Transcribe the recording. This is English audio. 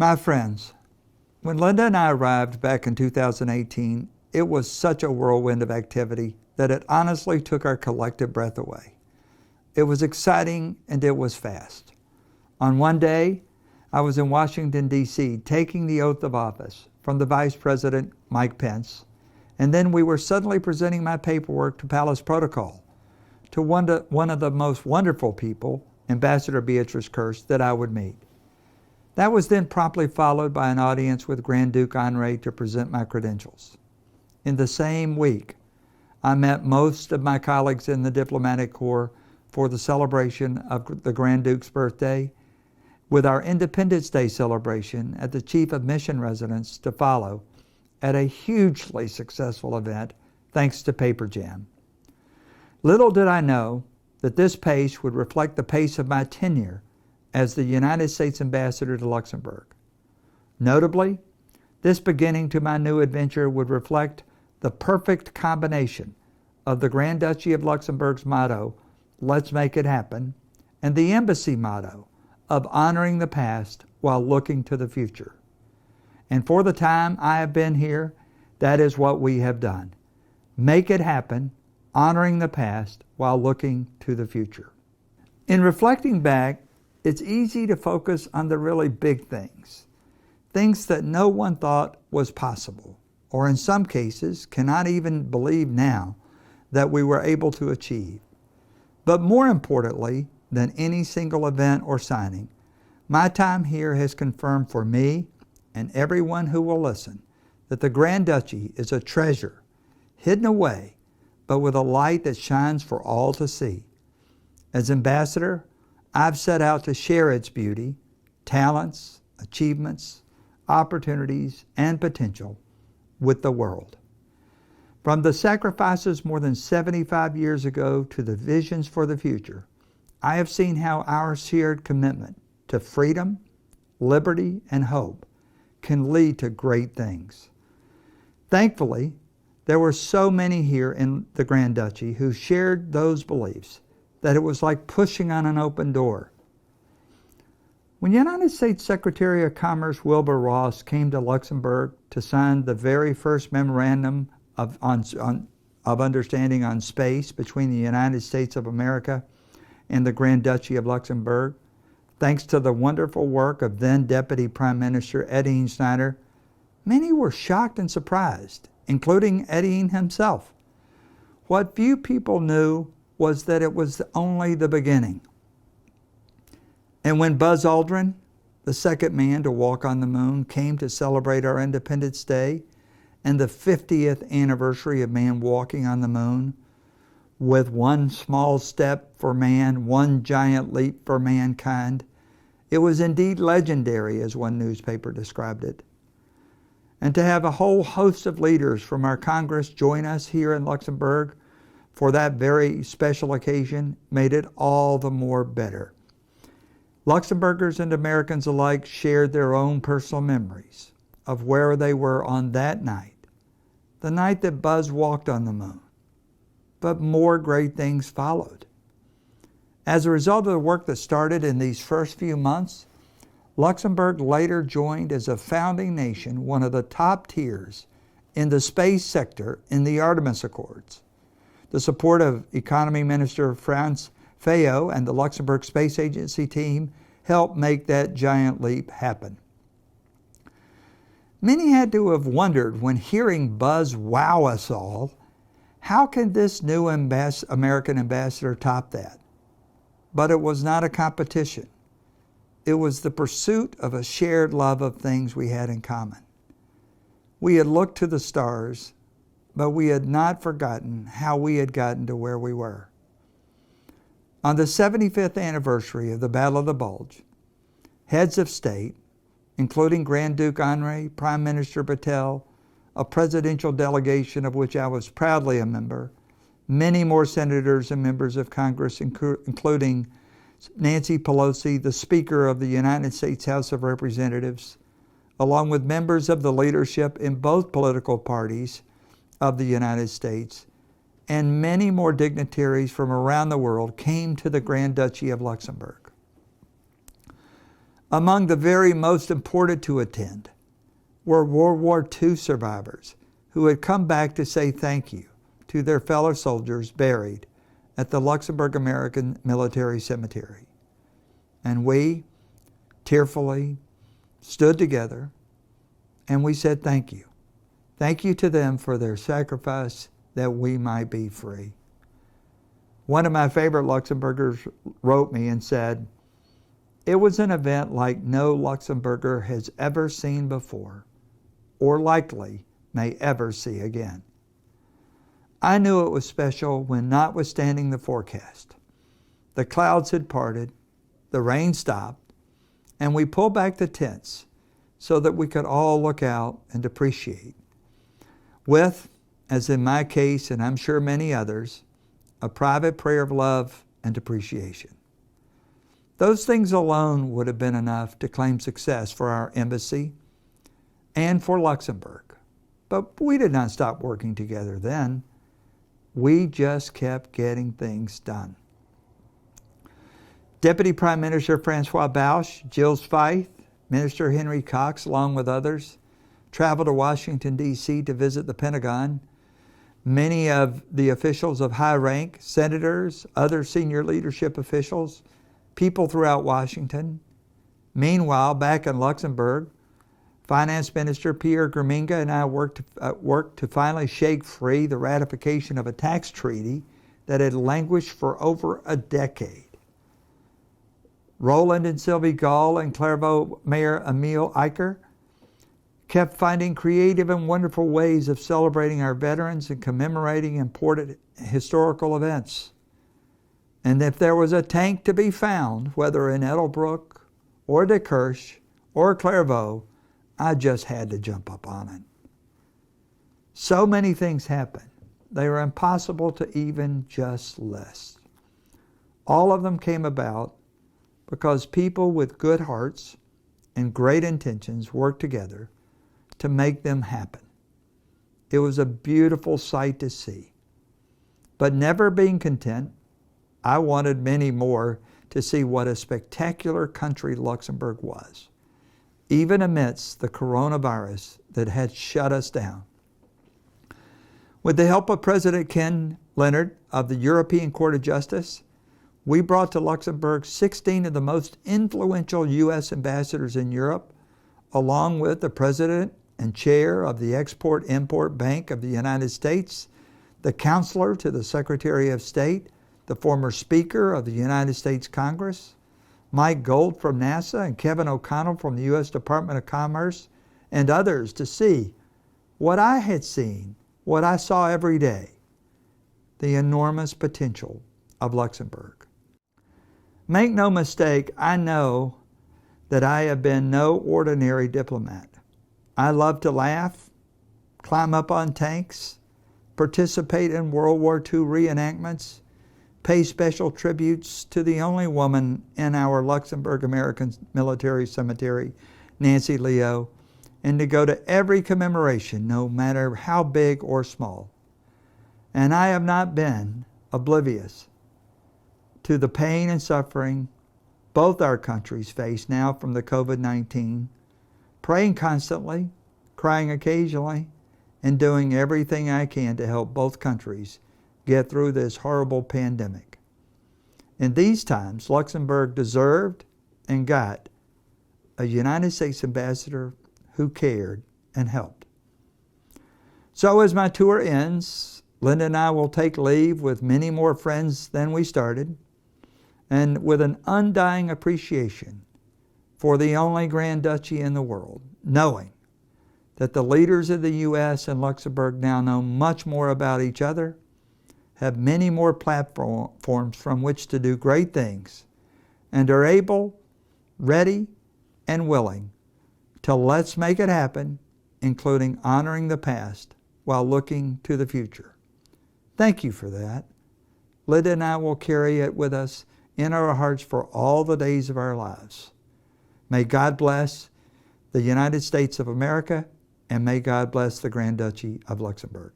My friends, when Linda and I arrived back in 2018, it was such a whirlwind of activity that it honestly took our collective breath away. It was exciting and it was fast. On one day, I was in Washington, D.C., taking the oath of office from the Vice President, Mike Pence, and then we were suddenly presenting my paperwork to Palace Protocol to one of the most wonderful people, Ambassador Beatrice Kirst, that I would meet. That was then promptly followed by an audience with Grand Duke Henri to present my credentials. In the same week, I met most of my colleagues in the diplomatic corps for the celebration of the Grand Duke's birthday, with our Independence Day celebration at the Chief of Mission Residence to follow at a hugely successful event thanks to Paper Jam. Little did I know that this pace would reflect the pace of my tenure as the United States Ambassador to Luxembourg. Notably, this beginning to my new adventure would reflect the perfect combination of the Grand Duchy of Luxembourg's motto, "Let's make it happen," and the embassy motto of honoring the past while looking to the future. And for the time I have been here, that is what we have done. Make it happen, honoring the past while looking to the future. In reflecting back, it's easy to focus on the really big things, things that no one thought was possible, or in some cases cannot even believe now that we were able to achieve. But more importantly than any single event or signing, my time here has confirmed for me and everyone who will listen that the Grand Duchy is a treasure hidden away, but with a light that shines for all to see. As ambassador, I've set out to share its beauty, talents, achievements, opportunities, and potential with the world. From the sacrifices more than 75 years ago to the visions for the future, I have seen how our shared commitment to freedom, liberty, and hope can lead to great things. Thankfully, there were so many here in the Grand Duchy who shared those beliefs that it was like pushing on an open door. When United States Secretary of Commerce Wilbur Ross came to Luxembourg to sign the very first memorandum of understanding on space between the United States of America and the Grand Duchy of Luxembourg, thanks to the wonderful work of then Deputy Prime Minister Etienne Schneider, many were shocked and surprised, including Etienne himself. What few people knew was that it was only the beginning. And when Buzz Aldrin, the second man to walk on the moon, came to celebrate our Independence Day and the 50th anniversary of man walking on the moon, with one small step for man, one giant leap for mankind, it was indeed legendary, as one newspaper described it. And to have a whole host of leaders from our Congress join us here in Luxembourg for that very special occasion made it all the more better. Luxembourgers and Americans alike shared their own personal memories of where they were on that night, the night that Buzz walked on the moon. But more great things followed. As a result of the work that started in these first few months, Luxembourg later joined as a founding nation one of the top tiers in the space sector in the Artemis Accords. The support of Economy Minister Frans Fayo and the Luxembourg Space Agency team helped make that giant leap happen. Many had to have wondered when hearing Buzz wow us all, how can this new American ambassador top that? But it was not a competition. It was the pursuit of a shared love of things we had in common. We had looked to the stars, but we had not forgotten how we had gotten to where we were. On the 75th anniversary of the Battle of the Bulge, heads of state, including Grand Duke Henri, Prime Minister Patel, a presidential delegation of which I was proudly a member, many more senators and members of Congress, including Nancy Pelosi, the Speaker of the United States House of Representatives, along with members of the leadership in both political parties of the United States, and many more dignitaries from around the world came to the Grand Duchy of Luxembourg. Among the very most important to attend were World War II survivors who had come back to say thank you to their fellow soldiers buried at the Luxembourg American Military Cemetery. And we tearfully stood together and we said thank you. Thank you to them for their sacrifice that we might be free. One of my favorite Luxembourgers wrote me and said, "It was an event like no Luxembourger has ever seen before, or likely may ever see again." I knew it was special when, notwithstanding the forecast, the clouds had parted, the rain stopped, and we pulled back the tents so that we could all look out and appreciate. With, as in my case, and I'm sure many others, a private prayer of love and appreciation. Those things alone would have been enough to claim success for our embassy and for Luxembourg. But we did not stop working together then. We just kept getting things done. Deputy Prime Minister Francois Bausch, Gilles Feith, Minister Henry Cox, along with others, traveled to Washington, D.C. to visit the Pentagon. Many of the officials of high rank, senators, other senior leadership officials, people throughout Washington. Meanwhile, back in Luxembourg, Finance Minister Pierre Gramminga and I worked to finally shake free the ratification of a tax treaty that had languished for over a decade. Roland and Sylvie Gall and Clairvaux Mayor Emile Eicher kept finding creative and wonderful ways of celebrating our veterans and commemorating important historical events. And if there was a tank to be found, whether in Edelbrook or De Kirsch or Clairvaux, I just had to jump up on it. So many things happened. They were impossible to even just list. All of them came about because people with good hearts and great intentions worked together to make them happen. It was a beautiful sight to see. But never being content, I wanted many more to see what a spectacular country Luxembourg was, even amidst the coronavirus that had shut us down. With the help of President Ken Leonard of the European Court of Justice, we brought to Luxembourg 16 of the most influential U.S. ambassadors in Europe, along with the President and Chair of the Export-Import Bank of the United States, the Counselor to the Secretary of State, the former Speaker of the United States Congress, Mike Gold from NASA, and Kevin O'Connell from the U.S. Department of Commerce, and others to see what I had seen, what I saw every day, the enormous potential of Luxembourg. Make no mistake, I know that I have been no ordinary diplomat. I love to laugh, climb up on tanks, participate in World War II reenactments, pay special tributes to the only woman in our Luxembourg American Military Cemetery, Nancy Leo, and to go to every commemoration, no matter how big or small. And I have not been oblivious to the pain and suffering both our countries face now from the COVID-19, praying constantly, crying occasionally, and doing everything I can to help both countries get through this horrible pandemic. In these times, Luxembourg deserved and got a United States ambassador who cared and helped. So as my tour ends, Linda and I will take leave with many more friends than we started, and with an undying appreciation for the only Grand Duchy in the world, knowing that the leaders of the U.S. and Luxembourg now know much more about each other, have many more platforms from which to do great things, and are able, ready, and willing to let's make it happen, including honoring the past while looking to the future. Thank you for that. Linda and I will carry it with us in our hearts for all the days of our lives. May God bless the United States of America, and may God bless the Grand Duchy of Luxembourg.